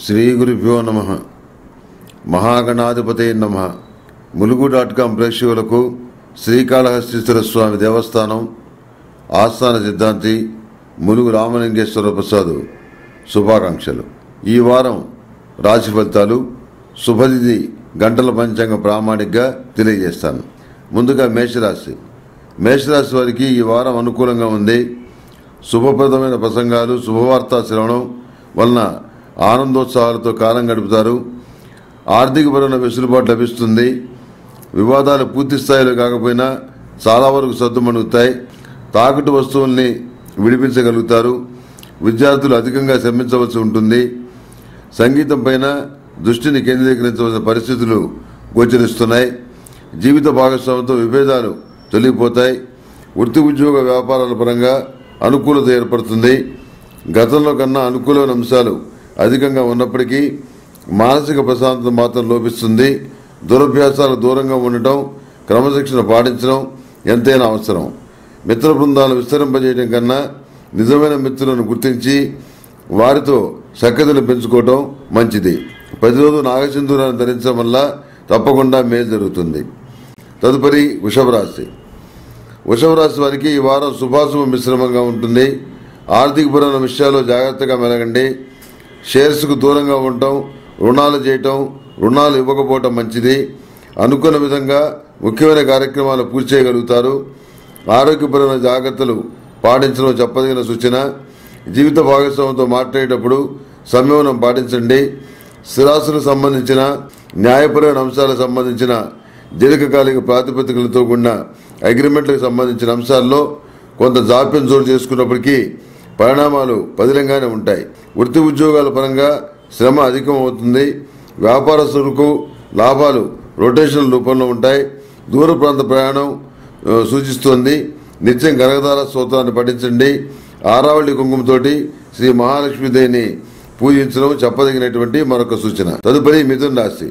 శ్రీ గురుభ్యో నమః. మహాగణాధిపతే నమః. ములుగు.com ప్రేక్షకులకు శ్రీకాళహస్తీశ్వర స్వామి దేవస్థానం ఆస్థాన సిద్ధాంతి ములుగు రామలింగేశ్వర ప్రసాద్ శుభాకాంక్షలు. ఈ వారం రాశి ఫలితాలు శుభతిథి గంటల పంచాంగ ప్రామాణికంగా తెలియజేస్తాను. ముందుగా మేషరాశి. మేషరాశి వారికి ఈ వారం అనుకూలంగా ఉంది. శుభప్రదమైన ప్రసంగాలు, శుభవార్తా శ్రవణం వలన ఆనందోత్సాహాలతో కాలం గడుపుతారు. ఆర్థికపరమైన వెసులుబాటు లభిస్తుంది. వివాదాలు పూర్తి స్థాయిలో కాకపోయినా చాలా వరకు సద్దుమణుగుతాయి. తాకట్టు వస్తువుల్ని విడిపించగలుగుతారు. విద్యార్థులు అధికంగా శ్రమించవలసి ఉంటుంది. సంగీతం పైన దృష్టిని కేంద్రీకరించవలసిన పరిస్థితులు గోచరిస్తున్నాయి. జీవిత భాగస్వామితో విభేదాలు తొలగిపోతాయి. వృత్తి ఉద్యోగ వ్యాపారాల పరంగా అనుకూలత ఏర్పడుతుంది. గతంలో కన్నా అనుకూలమైన అంశాలు అధికంగా ఉన్నప్పటికీ మానసిక ప్రశాంతత మాత్రం లోపిస్తుంది. దురభ్యాసాలకు దూరంగా ఉండటం, క్రమశిక్షణ పాటించడం ఎంతైనా అవసరం. మిత్ర బృందాలను విస్తరింపజేయడం కన్నా నిజమైన మిత్రులను గుర్తించి వారితో సఖ్యతను పెంచుకోవటం మంచిది. ప్రతిరోజు నాగసింధూరాన్ని ధరించడం వల్ల తప్పకుండా మేలు జరుగుతుంది. తదుపరి వృషభ రాశి. వృషభ రాశి వారికి ఈ వారం శుభాశుభ మిశ్రమంగా ఉంటుంది. ఆర్థికపరమైన విషయాల్లో జాగ్రత్తగా మెలగండి. షేర్స్కు దూరంగా ఉండటం, రుణాలు చేయటం, రుణాలు ఇవ్వకపోవటం మంచిది. అనుకున్న విధంగా ముఖ్యమైన కార్యక్రమాలు పూర్తి చేయగలుగుతారు. ఆరోగ్యపరమైన జాగ్రత్తలు పాటించడం చెప్పదగిన సూచన. జీవిత భాగస్వామితో మాట్లాడేటప్పుడు సంయమనం పాటించండి. స్థిరాస్తులకు సంబంధించిన న్యాయపరమైన అంశాలకు సంబంధించిన దీర్ఘకాలిక ప్రాతిపదికలతో కూడిన అగ్రిమెంట్లకు సంబంధించిన అంశాల్లో కొంత జాప్యం చోటు చేసుకున్నప్పటికీ పరిణామాలు పదిలంగానే ఉంటాయి. వృత్తి ఉద్యోగాల పరంగా శ్రమ అధికం అవుతుంది. వ్యాపారస్తులకు లాభాలు రొటేషన్ రూపంలో ఉంటాయి. దూర ప్రాంత ప్రయాణం సూచిస్తోంది. నిత్యం కనకదార స్తోత్రాన్ని పఠించండి. ఆరావళి కుంకుమతోటి శ్రీ మహాలక్ష్మీదేవిని పూజించడం చెప్పదగినటువంటి మరొక సూచన. తదుపరి మిథున రాశి.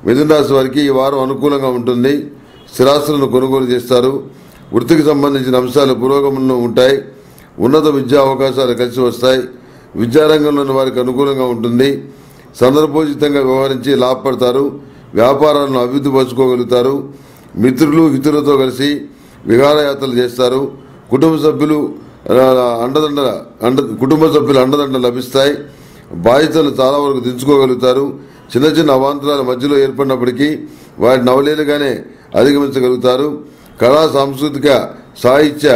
మిథున రాశి వారికి ఈ వారం అనుకూలంగా ఉంటుంది. స్థిరాస్తులను కొనుగోలు చేస్తారు. వృత్తికి సంబంధించిన అంశాలు పురోగమనంలో ఉంటాయి. ఉన్నత విద్యా అవకాశాలు కలిసి వస్తాయి. విద్యారంగంలోని వారికి అనుకూలంగా ఉంటుంది. సందర్భోచితంగా వ్యవహరించి లాభపడతారు. వ్యాపారాలను అభివృద్ధి పరచుకోగలుగుతారు. మిత్రులు హితులతో కలిసి విహారయాత్రలు చేస్తారు. కుటుంబ సభ్యుల అండదండ లభిస్తాయి. బాధ్యతలు చాలా వరకు దించుకోగలుగుతారు. చిన్న చిన్న అవాంతరాల మధ్యలో ఏర్పడినప్పటికీ వాటిని అవలేలుగానే అధిగమించగలుగుతారు. కళా, సాంస్కృతిక, సాహిత్య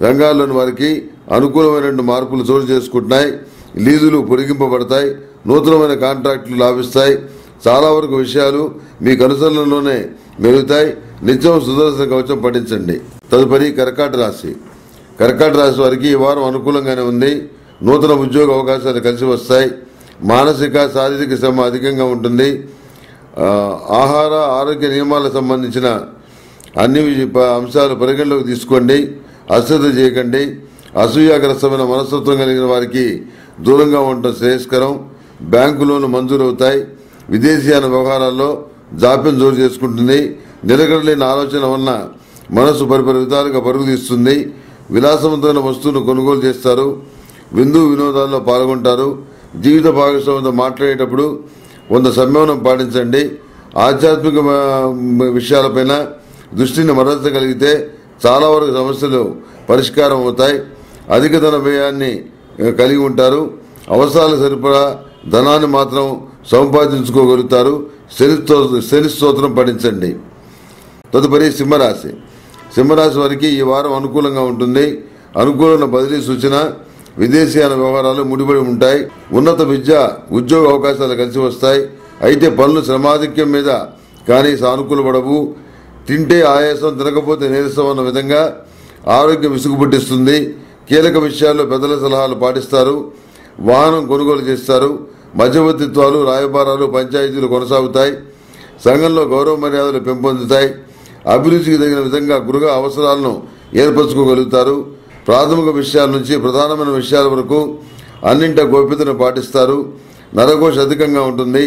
రంగాల్లోని వారికి అనుకూలమైన మార్పులు చోటు చేసుకుంటున్నాయి. లీజులు పొడిగింపబడతాయి. నూతనమైన కాంట్రాక్టులు లాభిస్తాయి. చాలా వరకు విషయాలు మీకు అనుసరణలోనే మెరుగుతాయి. నిత్యం సుదర్శన కవచం పఠించండి. తదుపరి కర్కాట రాశి. కర్కాట రాశి వారికి ఈ వారం అనుకూలంగానే ఉంది. నూతన ఉద్యోగ అవకాశాలు కలిసి వస్తాయి. మానసిక, శారీరక శ్రమ అధికంగా ఉంటుంది. ఆహార ఆరోగ్య నియమాలకు సంబంధించిన అన్ని అంశాలు పరిగణలోకి తీసుకోండి. అశ్రద్ధ చేయకండి. అసూయాగ్రస్తమైన మనస్తత్వం కలిగిన వారికి దూరంగా ఉండటం శ్రేయస్కరం. బ్యాంకు లోన్లు మంజూరవుతాయి. విదేశీయాన వ్యవహారాల్లో జాప్యం చోటు చేసుకుంటుంది. నిలకడలేని ఆలోచన వలన మనసు పరిపరి విధాలుగా పరుగు తీస్తుంది. విలాసవంతమైన వస్తువును కొనుగోలు చేస్తారు. విందు వినోదాల్లో పాల్గొంటారు. జీవిత భాగస్వామితో మాట్లాడేటప్పుడు కొంత సంయమనం పాటించండి. ఆధ్యాత్మిక విషయాలపైన దృష్టిని మరల్చగలిగితే చాలా వరకు సమస్యలు పరిష్కారం అవుతాయి. అధిక ధన వ్యయాన్ని కలిగి ఉంటారు. అవసరాలకు సరిపడా ధనాన్ని మాత్రం సంపాదించుకోగలుగుతారు. శని స్తోత్రం పఠించండి. తదుపరి సింహరాశి. సింహరాశి వారికి ఈ వారం అనుకూలంగా ఉంటుంది. అనుకూలమైన బదిలీ సూచన. విదేశీయాన వ్యవహారాలు ముడిపడి ఉంటాయి. ఉన్నత విద్య, ఉద్యోగ అవకాశాలు కలిసి వస్తాయి. అయితే పనులు శ్రమాధిక్యం మీద కానీ సానుకూలపడవు. తింటే ఆయాసం, తినకపోతే నీరసం అన్న విధంగా ఆరోగ్యం విసుగుపుట్టిస్తుంది. కీలక విషయాల్లో పెద్దల సలహాలు పాటిస్తారు. వాహనం కొనుగోలు చేస్తారు. మధ్యవర్తిత్వాలు, రాయబారాలు, పంచాయతీలు కొనసాగుతాయి. సంఘంలో గౌరవ మర్యాదలు పెంపొందుతాయి. అభిరుచికి తగిన విధంగా గృహ అవసరాలను ఏర్పరచుకోగలుగుతారు. ప్రాథమిక విషయాల నుంచి ప్రధానమైన విషయాల వరకు అన్నింటా గోప్యతను పాటిస్తారు. నరఘోష అధికంగా ఉంటుంది.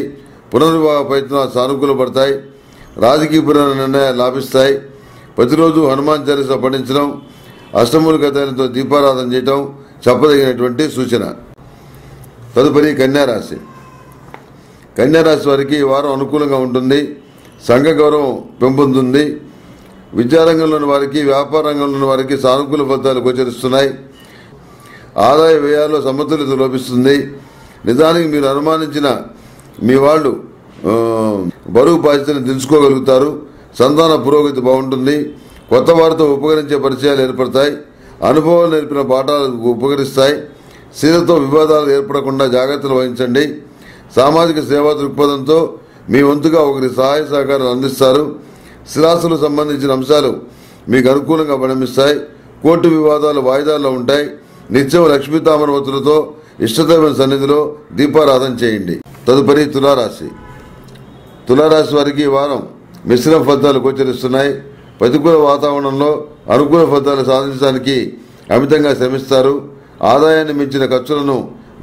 పునర్వివాహ ప్రయత్నాలు సానుకూలపడతాయి. రాజకీయపరమైన నిర్ణయాలు లాభిస్తాయి. ప్రతిరోజు హనుమాన్ చాలీసా పఠించడం, అష్టమూలిక తైలంతో దీపారాధన చేయటం చెప్పదగినటువంటి సూచన. తదుపరి కన్యా రాశి. కన్యా రాశి వారికి ఈ వారం అనుకూలంగా ఉంటుంది. సంఘ గౌరవం పెంపొందుతుంది. విద్యారంగంలోని వారికి, వ్యాపార రంగంలోని వారికి సానుకూల ఫలితాలు గోచరిస్తున్నాయి. ఆదాయ వ్యయాల్లో సమతుల్యత లోపిస్తుంది. నిజానికి మీరు అనుమానించిన మీ వాళ్ళు బరువు బాధ్యతను తెలుసుకోగలుగుతారు. సంతాన పురోగతి బాగుంటుంది. కొత్త వారితో ఉపకరించే పరిచయాలు ఏర్పడతాయి. అనుభవాలు నేర్పిన పాఠాలు ఉపకరిస్తాయి. స్త్రీలతో వివాదాలు ఏర్పడకుండా జాగ్రత్తలు వహించండి. సామాజిక సేవా దృక్పథంతో మీ వంతుగా ఒకరి సహాయ సహకారాలు అందిస్తారు. స్థిరాస్తులకు సంబంధించిన అంశాలు మీకు అనుకూలంగా పరిణమిస్తాయి. కోర్టు వివాదాలు వాయిదాల్లో ఉంటాయి. నిత్యం లక్ష్మీ తామరవతులతో ఇష్టదైవ సన్నిధిలో దీపారాధన చేయండి. తదుపరి తులారాశి. తులారాశి వారికి ఈ వారం మిశ్రమ ఫలితాలు గోచరిస్తున్నాయి. ప్రతికూల వాతావరణంలో అనుకూల ఫలితాలు సాధించడానికి అమితంగా శ్రమిస్తారు. ఆదాయాన్ని మించిన ఖర్చులను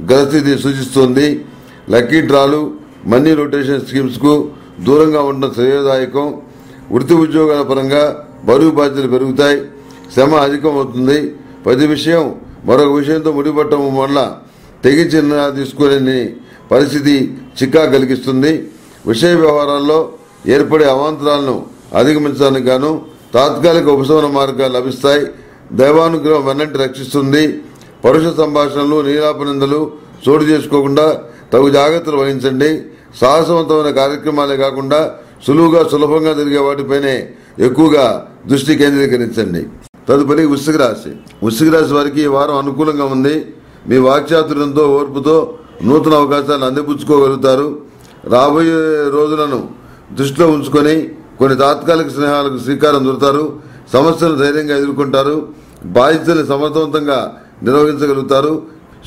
గ్రహస్థితి సూచిస్తోంది. లక్కీ డ్రాలు, మనీ రొటేషన్ స్కీమ్స్ కు దూరంగా ఉండడం శ్రేయోదాయకం. వృత్తి ఉద్యోగాల పరంగా బరువు బాధ్యతలు పెరుగుతాయి. శ్రమ అధికమవుతుంది. ప్రతి విషయం మరొక విషయంతో ముడిపట్టడం వల్ల తెగించి నిర్ణయాలు తీసుకోలేని పరిస్థితి చిక్కా కలిగిస్తుంది. విషయ వ్యవహారాల్లో ఏర్పడే అవాంతరాలను అధిగమించడానికి గాను తాత్కాలిక ఉపశమన మార్గాలు లభిస్తాయి. దైవానుగ్రహం వెన్నంటి రక్షిస్తుంది. పరుష సంభాషణలు, నీలాపనిందలు చోటు చేసుకోకుండా తగు జాగ్రత్తలు వహించండి. సాహసవంతమైన కార్యక్రమాలే కాకుండా సులభంగా జరిగే వాటిపైనే ఎక్కువగా దృష్టి కేంద్రీకరించండి. తదుపరి వృశ్చిక రాశి. వృశ్చిక రాశి వారికి ఈ వారం అనుకూలంగా ఉంది. మీ వాక్చాతుర్యంతో, ఓర్పుతో నూతన అవకాశాలను అందిపుచ్చుకోగలుగుతారు. రాబోయే రోజులను దృష్టిలో ఉంచుకొని కొన్ని తాత్కాలిక స్నేహాలకు శ్రీకారం చుడతారు. సమస్యలను ధైర్యంగా ఎదుర్కొంటారు. బాధ్యతల్ని సమర్థవంతంగా నిర్వహించగలుగుతారు.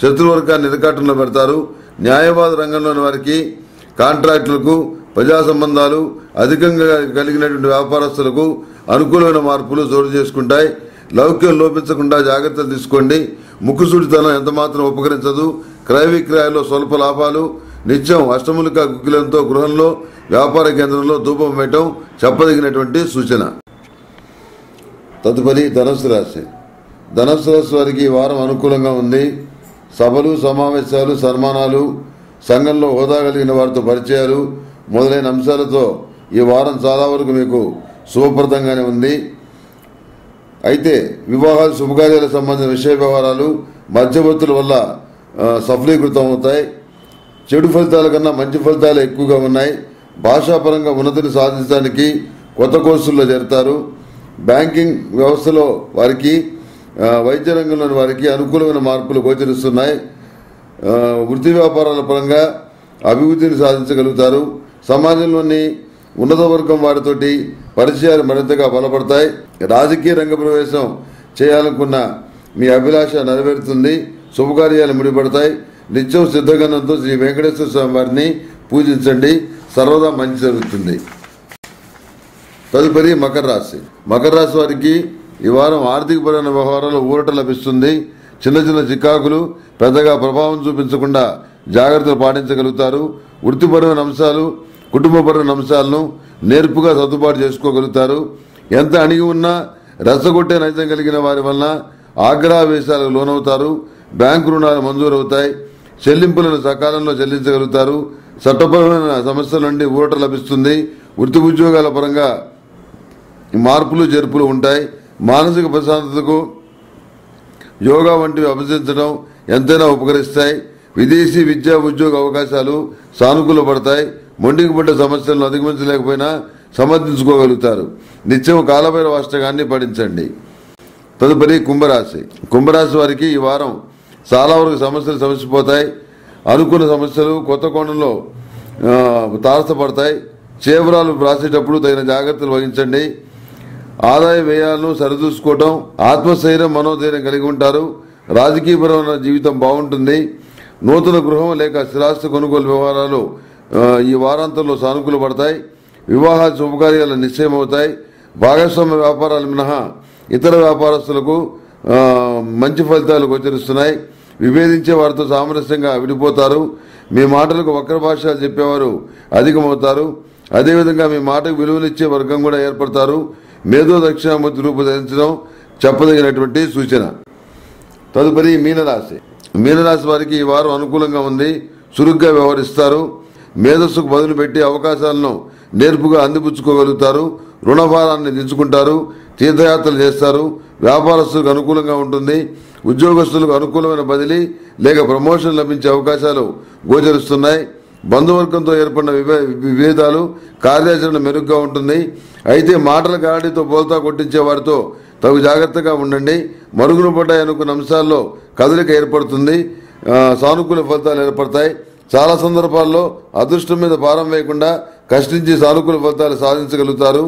శత్రువర్గాన్ని నిరకాటంలో పెడతారు. న్యాయవాద రంగంలోని వారికి, కాంట్రాక్టులకు, ప్రజా సంబంధాలు అధికంగా కలిగినటువంటి వ్యాపారస్తులకు అనుకూలమైన మార్పులు చోటు చేసుకుంటాయి. లౌక్యం లోపించకుండా జాగ్రత్తలు తీసుకోండి. ముక్కుసూటితనం ఎంతమాత్రం ఉపకరించదు. క్రయ విక్రయాల్లో స్వల్ప లాభాలు. నిత్యం అష్టములిక గుగ్గిలంతో గృహంలో, వ్యాపార కేంద్రంలో ధూపం వేయటం చెప్పదగినటువంటి సూచన. తదుపరి ధనుస్సు రాశి. ధనుస్సు రాశి వారికి ఈ వారం అనుకూలంగా ఉంది. సభలు, సమావేశాలు, సన్మానాలు, సంఘంలో హోదా కలిగిన వారితో పరిచయాలు మొదలైన అంశాలతో ఈ వారం చాలా వరకు మీకు శుభప్రదంగానే ఉంది. అయితే వివాహాలు, శుభకార్యాలకు సంబంధించిన విషయ వ్యవహారాలు మధ్యవర్తుల వల్ల సఫలీకృతం అవుతాయి. చెడు ఫలితాల కన్నా మంచి ఫలితాలు ఎక్కువగా ఉన్నాయి. భాషాపరంగా ఉన్నతిని సాధించడానికి కొత్త కోర్సుల్లో చేరతారు. బ్యాంకింగ్ వ్యవస్థలో వారికి, వైద్య రంగంలోని వారికి అనుకూలమైన మార్పులు గోచరిస్తున్నాయి. వృత్తి వ్యాపారాల పరంగా అభివృద్ధిని సాధించగలుగుతారు. సమాజంలోని ఉన్నత వర్గం వారితోటి పరిచయాలు మరింతగా బలపడతాయి. రాజకీయ రంగ ప్రవేశం చేయాలనుకున్న మీ అభిలాష నెరవేరుతుంది. శుభకార్యాలు ముడిపడతాయి. నిత్యం సిద్ధగంధంతో శ్రీ వెంకటేశ్వర స్వామి వారిని పూజించండి. సర్వదా మంచి జరుగుతుంది. తదుపరి మకర రాశి. మకర రాశి వారికి ఈ వారం ఆర్థికపరమైన వ్యవహారాలు ఊరట లభిస్తుంది. చిన్న చిన్న చికాకులు పెద్దగా ప్రభావం చూపించకుండా జాగ్రత్తలు పాటించగలుగుతారు. వృత్తిపరమైన అంశాలు, కుటుంబపరమైన అంశాలను నేర్పుగా సర్దుబాటు చేసుకోగలుగుతారు. ఎంత అణిగి ఉన్నా రెచ్చగొట్టే నైజం కలిగిన వారి వలన ఆగ్రహావేశాలకు లోనవుతారు. బ్యాంకు రుణాలు మంజూరవుతాయి. చెల్లింపులను సకాలంలో చెల్లించగలుగుతారు. చట్టపరమైన సమస్యల నుండి ఊరట లభిస్తుంది. వృత్తి ఉద్యోగాల పరంగా మార్పులు చేర్పులు ఉంటాయి. మానసిక ప్రశాంతతకు యోగా వంటివి అభ్యసించడం ఎంతైనా ఉపకరిస్తాయి. విదేశీ విద్యా ఉద్యోగ అవకాశాలు సానుకూలపడతాయి. మొండికి పడ్డ సమస్యలను అధిగమించలేకపోయినా సమర్థించుకోగలుగుతారు. నిత్యం కాలభైరవ అష్టకాన్ని పఠించండి. తదుపరి కుంభరాశి. కుంభరాశి వారికి ఈ వారం చాలా వరకు సమస్యలు సమసిపోతాయి. అనుకున్న సమస్యలు కొత్త కోణంలో తారసపడతాయి. చేవరాలు రాసేటప్పుడు తగిన జాగ్రత్తలు వహించండి. ఆదాయ వ్యయాలను సరిచూసుకోవటం, ఆత్మస్థైర్యం, మనోధైర్యం కలిగి ఉంటారు. రాజకీయపరమైన జీవితం బాగుంటుంది. నూతన గృహం లేక స్థిరాస్తి కొనుగోలు వ్యవహారాలు ఈ వారాంతంలో సానుకూల పడతాయి. వివాహ శుభకార్యాలు నిశ్చయమవుతాయి. భాగస్వామ్య వ్యాపారాలు మినహా ఇతర వ్యాపారస్తులకు మంచి ఫలితాలు గోచరిస్తున్నాయి. విభేదించే వారితో సామరస్యంగా విడిపోతారు. మీ మాటలకు వక్ర భాష చెప్పేవారు అధికమవుతారు. అదేవిధంగా మీ మాటకు విలువనిచ్చే వర్గం కూడా ఏర్పడతారు. మేధో దక్షిణామూర్తి రూపుధరించడం చెప్పదగినటువంటి సూచన. తదుపరి మీనరాశి. మీనరాశి వారికి ఈ వారం అనుకూలంగా ఉంది. చురుగ్గా వ్యవహరిస్తారు. మేధస్సుకు బదులు పెట్టి అవకాశాలను నేర్పుగా అందిపుచ్చుకోగలుగుతారు. రుణభారాన్ని దించుకుంటారు. తీర్థయాత్రలు చేస్తారు. వ్యాపారస్తులకు అనుకూలంగా ఉంటుంది. ఉద్యోగస్తులకు అనుకూలమైన బదిలీ లేక ప్రమోషన్ లభించే అవకాశాలు గోచరిస్తున్నాయి. బంధువర్గంతో ఏర్పడిన విభేదాలు కార్యాచరణ మెరుగ్గా ఉంటుంది. అయితే మాటల గాడితో బోల్తా కొట్టించే వారితో తగు జాగ్రత్తగా ఉండండి. మరుగున పడ్డాయి అనుకున్న అంశాల్లో కదలిక ఏర్పడుతుంది. సానుకూల ఫలితాలు ఏర్పడతాయి. చాలా సందర్భాల్లో అదృష్టం మీద భారం వేయకుండా కష్టించి సానుకూల ఫలితాలు సాధించగలుగుతారు.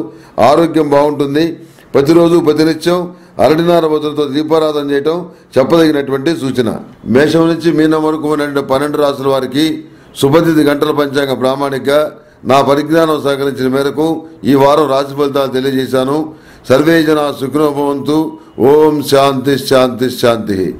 ఆరోగ్యం బాగుంటుంది. ప్రతిరోజు ప్రతినిత్యం అరటినార వదులతో దీపారాధన చేయటం చెప్పదగినటువంటి సూచన. మేషం నుంచి మీనం వరకు ఉన్న 12 రాసుల వారికి శుభతిథి గంటల పంచాంగ ప్రామాణిక నా పరిజ్ఞానం సహకరించిన మేరకు ఈ వారం రాశి ఫలితాలు తెలియజేశాను. సర్వే జనా సుఖినో భవంతు. ఓం శాంతి శాంతి శాంతి.